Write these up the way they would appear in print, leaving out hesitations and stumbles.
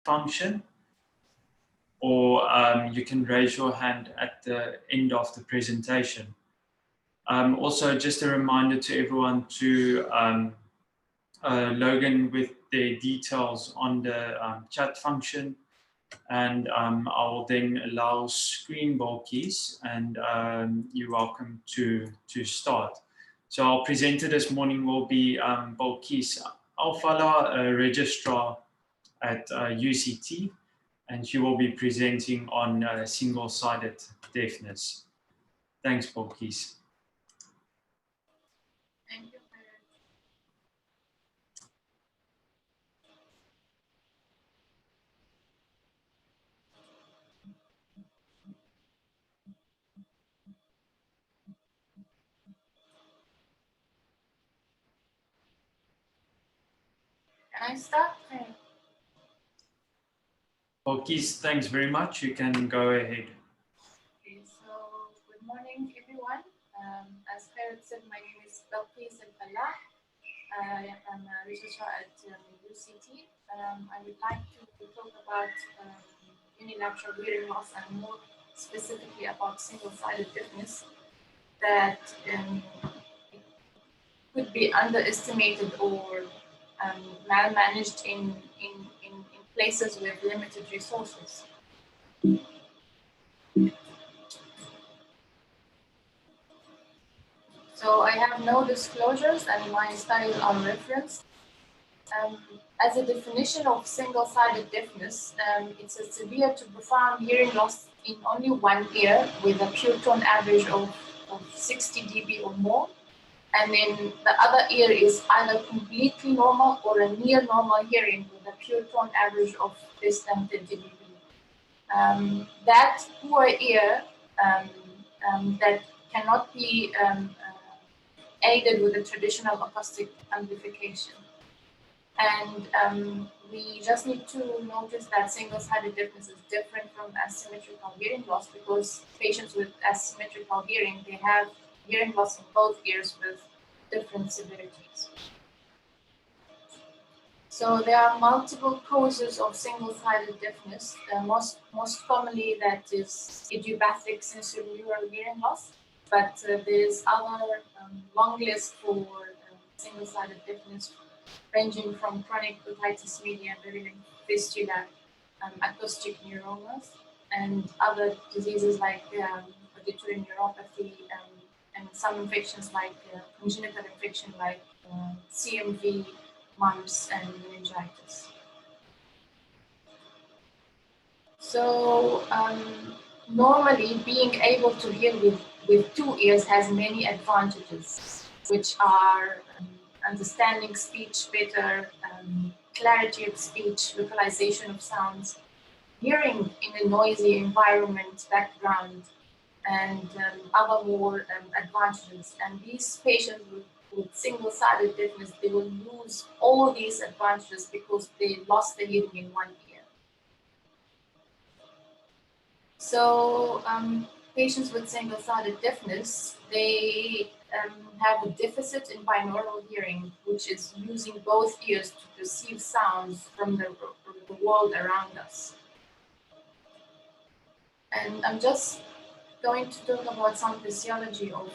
function, or you can raise your hand at the end of the presentation. Also, just a reminder to everyone to log in with their details on the chat function, and I will then allow screen ball keys, and you're welcome to start. So our presenter this morning will be Balkis Alfala, a registrar at UCT, and she will be presenting on single-sided deafness. Thanks, Balkis. Thank you. Can I start? Balkis, thanks very much. You can go ahead. Okay, so good morning, everyone. As Khaled said, my name is Balkis Alfala. I am a researcher at UCT. I would like to talk about unilateral hearing loss, and more specifically about single-sided deafness that could be underestimated or malmanaged in places with limited resources. So I have no disclosures, and my studies are referenced. As a definition of single-sided deafness, it's a severe to profound hearing loss in only one ear with a pure tone average of 60 dB or more. And then the other ear is either completely normal or a near normal hearing with a pure tone average of less than 10 dB. That poor ear that cannot be aided with a traditional acoustic amplification. And we just need to notice that single-sided deafness is different from asymmetrical hearing loss, because patients with asymmetrical hearing, they have hearing loss in both ears with different severities. So there are multiple causes of single-sided deafness. Most commonly, that is idiopathic sensorineural hearing loss, but there's other long list for single-sided deafness, ranging from chronic otitis media, virulent fistula, acoustic neuromas, and other diseases like auditory neuropathy, and some infections like congenital infection like CMV, mumps, and meningitis. So normally, being able to hear with two ears has many advantages, which are understanding speech better, clarity of speech, localization of sounds, hearing in a noisy environment, background, and other more advantages. And these patients with single-sided deafness, they will lose all these advantages because they lost the hearing in one ear. So patients with single-sided deafness, they have a deficit in binaural hearing, which is using both ears to perceive sounds from the world around us. And I'm just going to talk about some physiology of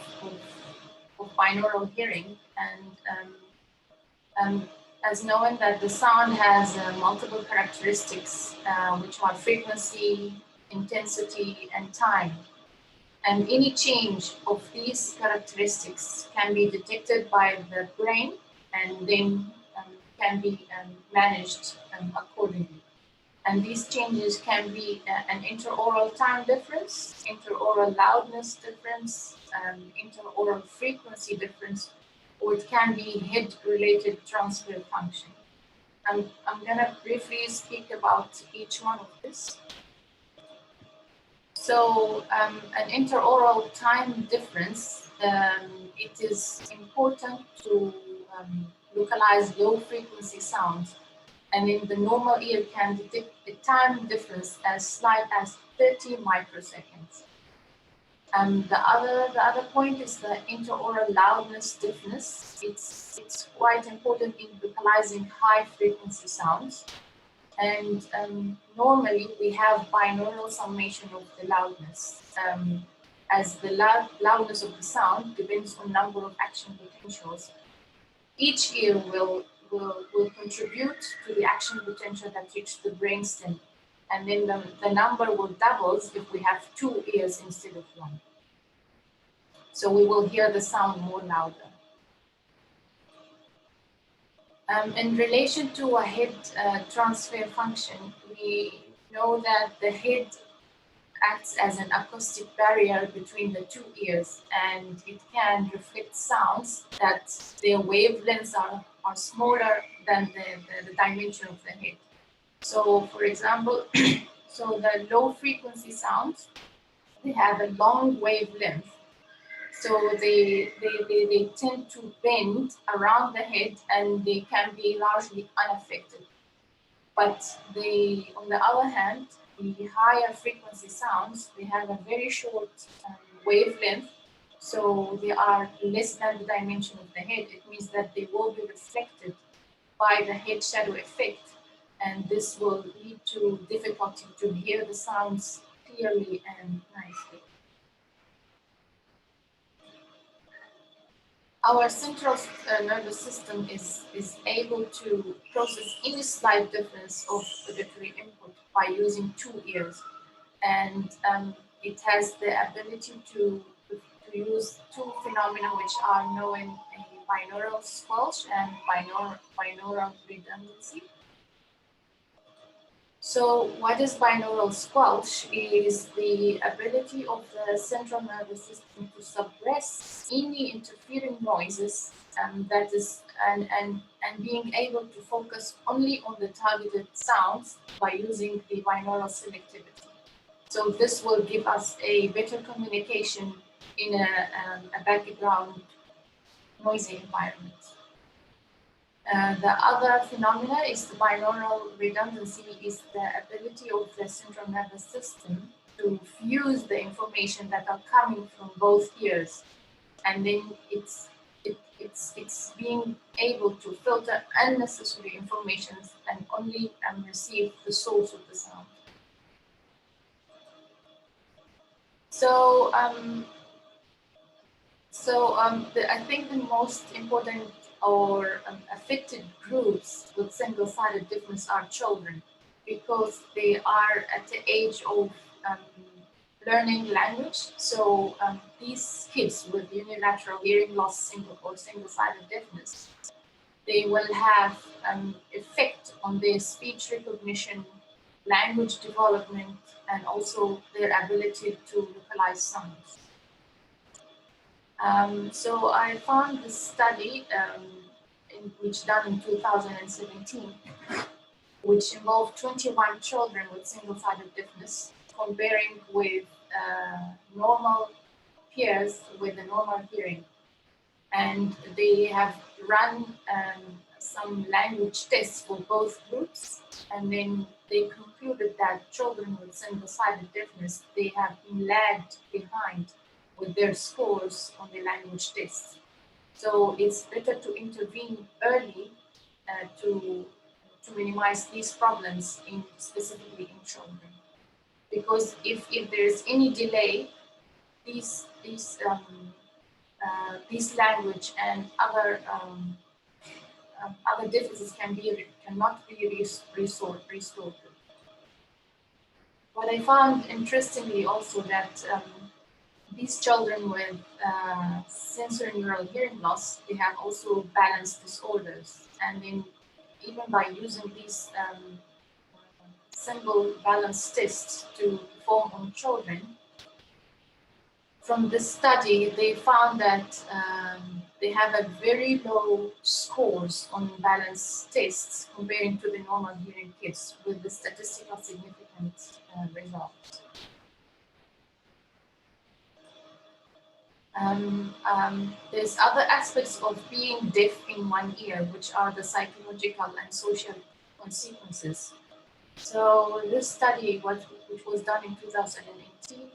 binaural hearing, and as knowing that the sound has multiple characteristics, which are frequency, intensity, and time. And any change of these characteristics can be detected by the brain and then can be managed accordingly. And these changes can be an intraoral time difference, intraoral loudness difference, intraoral frequency difference, or it can be head-related transfer function. I'm going to briefly speak about each one of this. So an intraoral time difference, it is important to localize low-frequency sounds, and in the normal ear can detect a time difference as slight as 30 microseconds. The other point is the intraoral loudness difference. It's quite important in localizing high frequency sounds, And normally we have binaural summation of the loudness, as the loudness of the sound depends on number of action potentials. Each ear will contribute to the action potential that reaches the brainstem, and then the number will double if we have 2 ears instead of 1. So we will hear the sound more louder. In relation to a head transfer function, we know that the head acts as an acoustic barrier between the 2 ears, and it can reflect sounds that their wavelengths are smaller than the dimension of the head. So for example, so the low frequency sounds, they have a long wavelength. So they tend to bend around the head and they can be largely unaffected. But on the other hand, the higher frequency sounds, they have a very short wavelength, so they are less than the dimension of the head. It means that they will be reflected by the head shadow effect, and this will lead to difficulty to hear the sounds clearly and nicely. Our central nervous system is able to process any slight difference of auditory input by using 2 ears, and it has the ability to use 2 phenomena which are known as binaural squelch and binaural redundancy. So what is binaural squelch? Is the ability of the central nervous system to suppress any interfering noises, that is, and being able to focus only on the targeted sounds by using the binaural selectivity. So this will give us a better communication in a background noisy environment. The other phenomena is the binaural redundancy, is the ability of the central nervous system to fuse the information that are coming from both ears, and then it's being able to filter unnecessary information and only receive the source of the sound. So I think the most important or affected groups with single-sided deafness are children, because they are at the age of learning language. So these kids with unilateral hearing loss single-sided deafness, they will have effect on their speech recognition, language development, and also their ability to localize sounds. So I found this study which done in 2017, which involved 21 children with single-sided deafness, comparing with normal peers with a normal hearing. And they have run some language tests for both groups, and then they concluded that children with single-sided deafness, they have been lagged behind with their scores on the language tests. So it's better to intervene early to minimize these problems, specifically in children. Because if there's any delay, these language and other deficits cannot be restored. What I found interestingly also that these children with sensorineural hearing loss, they have also balance disorders, and then even by using these simple balance tests to perform on children, from this study, they found that they have a very low scores on balance tests comparing to the normal hearing kids with the statistical significant results. There's other aspects of being deaf in one ear, which are the psychological and social consequences. So this study, which was done in 2018,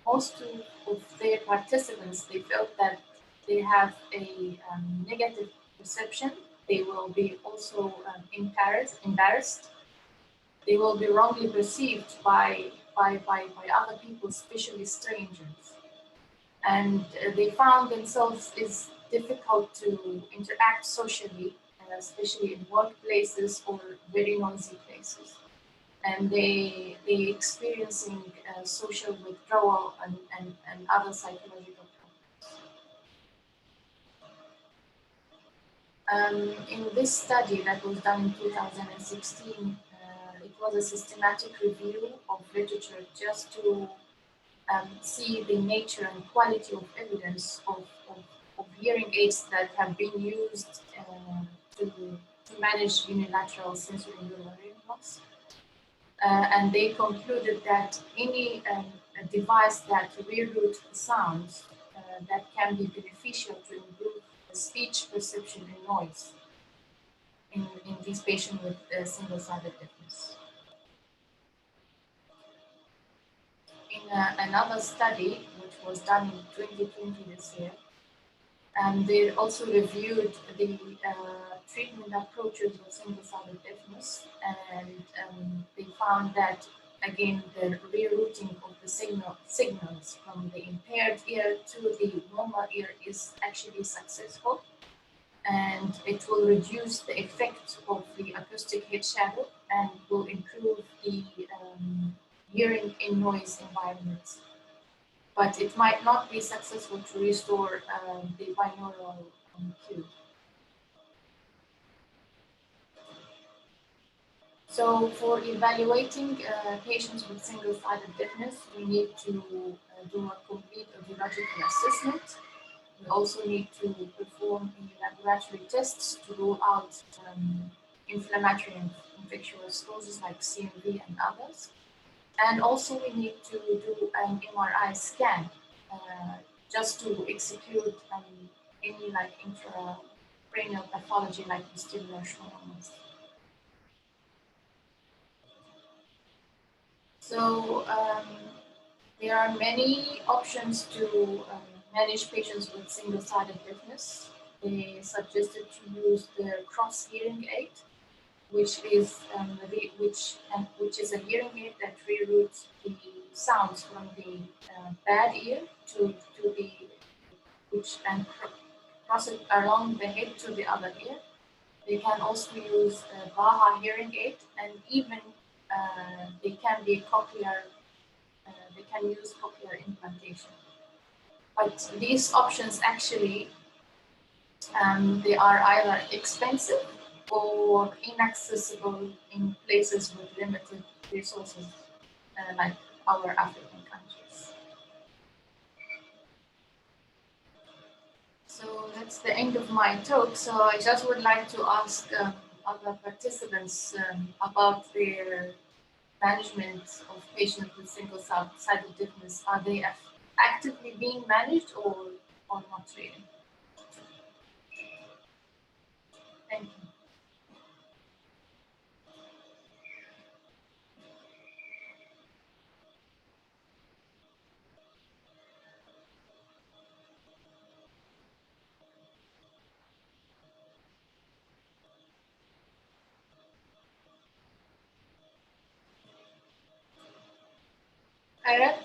most of their participants, they felt that they have a negative perception they will be also embarrassed. They will be wrongly perceived by other people, especially strangers. And they found themselves it's difficult to interact socially, especially in workplaces or very noisy places. And they experiencing social withdrawal and other psychological problems. In this study that was done in 2016, it was a systematic review of literature just to see the nature and quality of evidence of hearing aids that have been used to manage unilateral sensory neural hearing loss. And they concluded that any device that reroutes sounds that can be beneficial to improve speech perception and noise in these patients with single-sided deafness. In another study, which was done in 2020 this year, and they also reviewed the treatment approaches of single-sided deafness, and they found that, again, the rerouting of the signals from the impaired ear to the normal ear is actually successful, and it will reduce the effect of the acoustic head shadow and will improve the hearing in noise environments. But it might not be successful to restore the binaural cue. So for evaluating patients with single-sided deafness, we need to do a complete audiological assessment. We also need to perform laboratory tests to rule out inflammatory and infectious causes like CMV and others. And also we need to do an MRI scan just to execute any like intracranial pathology like vestibular schwannomas. So there are many options to manage patients with single-sided deafness. They suggested to use the cross hearing aid, which is a hearing aid that reroutes the sounds from the bad ear to the and cross it along the head to the other ear. They can also use a Baha hearing aid, and even they can be cochlear. They can use cochlear implantation. But these options actually they are either expensive or inaccessible in places with limited resources, like our African countries. So that's the end of my talk. So I just would like to ask other participants about their management of patients with single-sided deafness. Are they actively being managed or not really? Thank you. Kairat?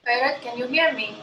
Kairat, can you hear me?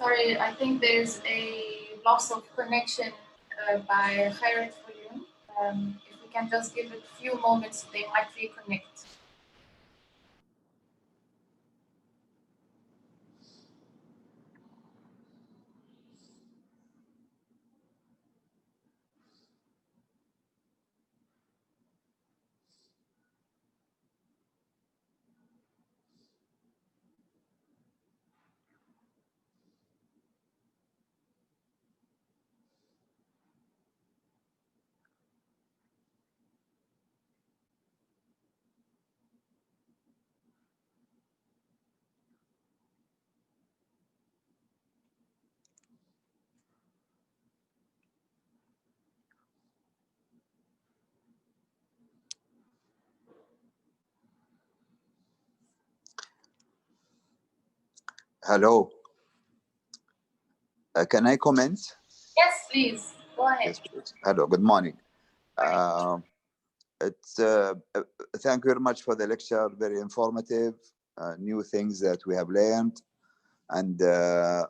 Sorry, I think there's a loss of connection by Khairat for you. If we can just give it a few moments, they might reconnect. Hello. Can I comment? Yes, please. Go ahead. Yes, please. Hello. Good morning. Thank you very much for the lecture. Very informative. New things that we have learned, and the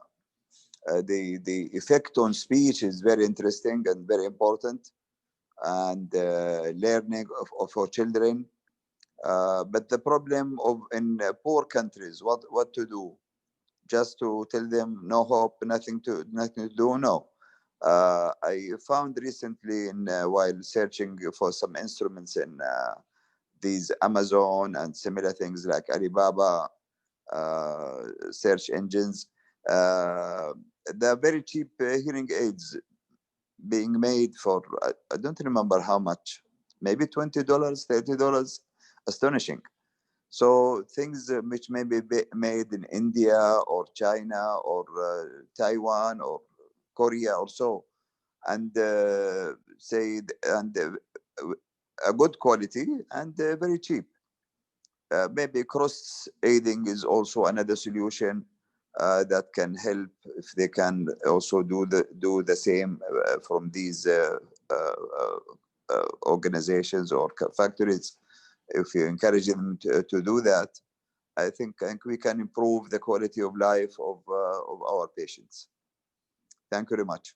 effect on speech is very interesting and very important, and learning of our children. But the problem of in poor countries, what to do? Just to tell them no hope, nothing to do? No. I found recently, while searching for some instruments in these Amazon and similar things like Alibaba search engines, they're very cheap hearing aids being made for, I don't remember how much, maybe $20, $30. Astonishing. So things which may be made in India or China or Taiwan or Korea or so, and a good quality and very cheap. Maybe cross aiding is also another solution that can help if they can also do the same from these organizations or factories. If you encourage them to do that, I think we can improve the quality of life of our patients. Thank you very much.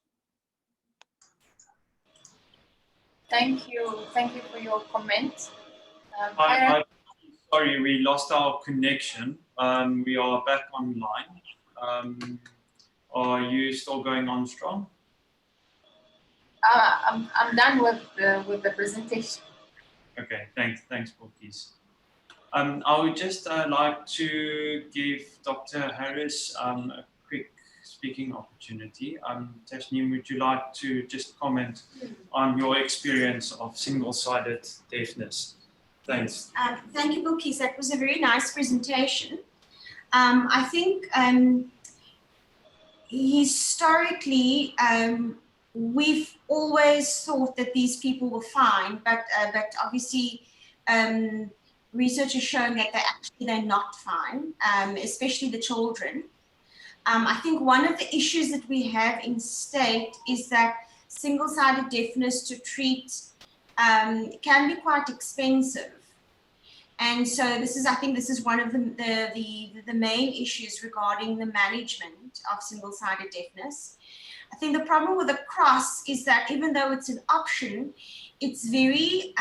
Thank you. Thank you for your comment. Sorry, we lost our connection. We are back online. Are you still going on strong? I'm done with the presentation. Okay, thanks, Porkies. I would just like to give Dr. Harris a quick speaking opportunity. Tasneem, would you like to just comment on your experience of single-sided deafness? Thanks. Thank you, Porkies. That was a very nice presentation. I think historically, we've always thought that these people were fine, but obviously research has shown that they're not fine, especially the children. I think one of the issues that we have in state is that single-sided deafness to treat can be quite expensive. And so I think this is one of the main issues regarding the management of single-sided deafness. I think the problem with the cross is that even though it's an option, it's very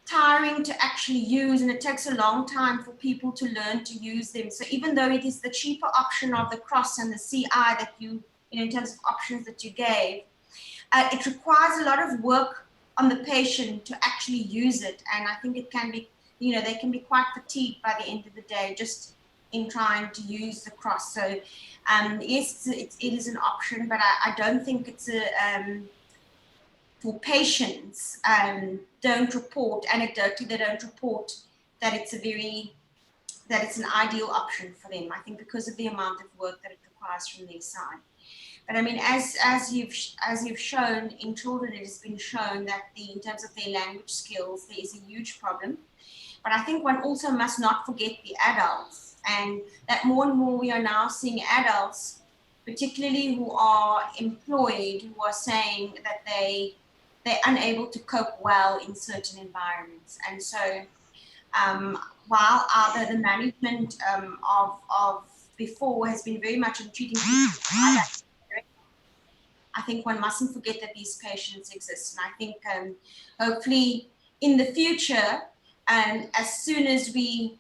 tiring to actually use, and it takes a long time for people to learn to use them. So even though it is the cheaper option of the cross and the CI that you, in terms of options that you gave, it requires a lot of work on the patient to actually use it. And I think it can be, they can be quite fatigued by the end of the day just in trying to use the cross. So yes, it is an option, but I don't think it's for patients, don't report, anecdotally, they don't report that it's an ideal option for them. I think because of the amount of work that it requires from their side. But I mean, as you've shown in children, it has been shown that in terms of their language skills, there is a huge problem. But I think one also must not forget the adults, and that more and more we are now seeing adults, particularly who are employed, who are saying that they're unable to cope well in certain environments. And so while the management of before has been very much on treating people. I think one mustn't forget that these patients exist. And I think hopefully in the future, as soon as we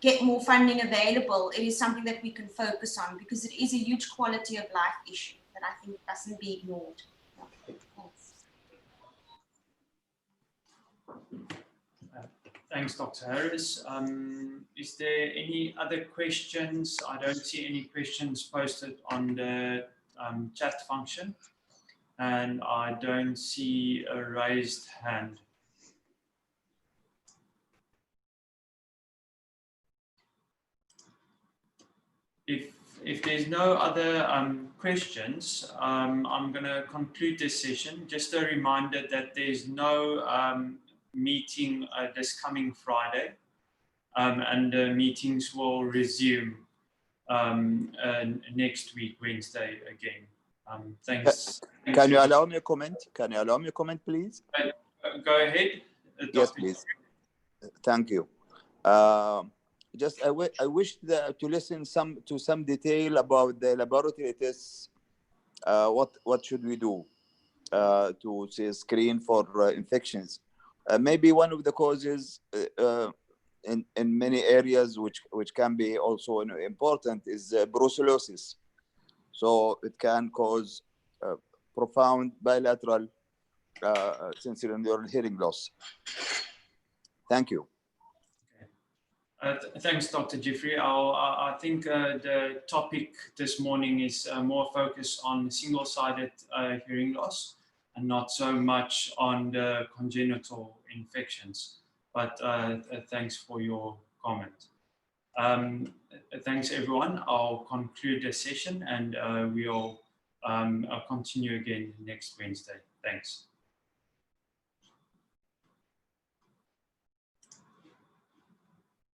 get more funding available, it is something that we can focus on, because it is a huge quality of life issue that I think mustn't be ignored. Thanks. Thanks, Dr. Harris. Is there any other questions? I don't see any questions posted on the chat function, and I don't see a raised hand. If there's no other questions, I'm going to conclude this session. Just a reminder that there's no meeting this coming Friday, and the meetings will resume next week, Wednesday again. Thanks. Can you allow me a comment? Can you allow me a comment, please? Go ahead. Yes, please. Thank you. Just I wish to listen to some detail about the laboratory tests. What should we do to say screen for infections? Maybe one of the causes in many areas, which can be also important, is brucellosis. So it can cause profound bilateral sensory neural hearing loss. Thank you. Thanks, Dr. Jeffrey. I think the topic this morning is more focused on single-sided hearing loss and not so much on the congenital infections. But thanks for your comment. Thanks, everyone. I'll conclude the session, and we'll continue again next Wednesday. Thanks.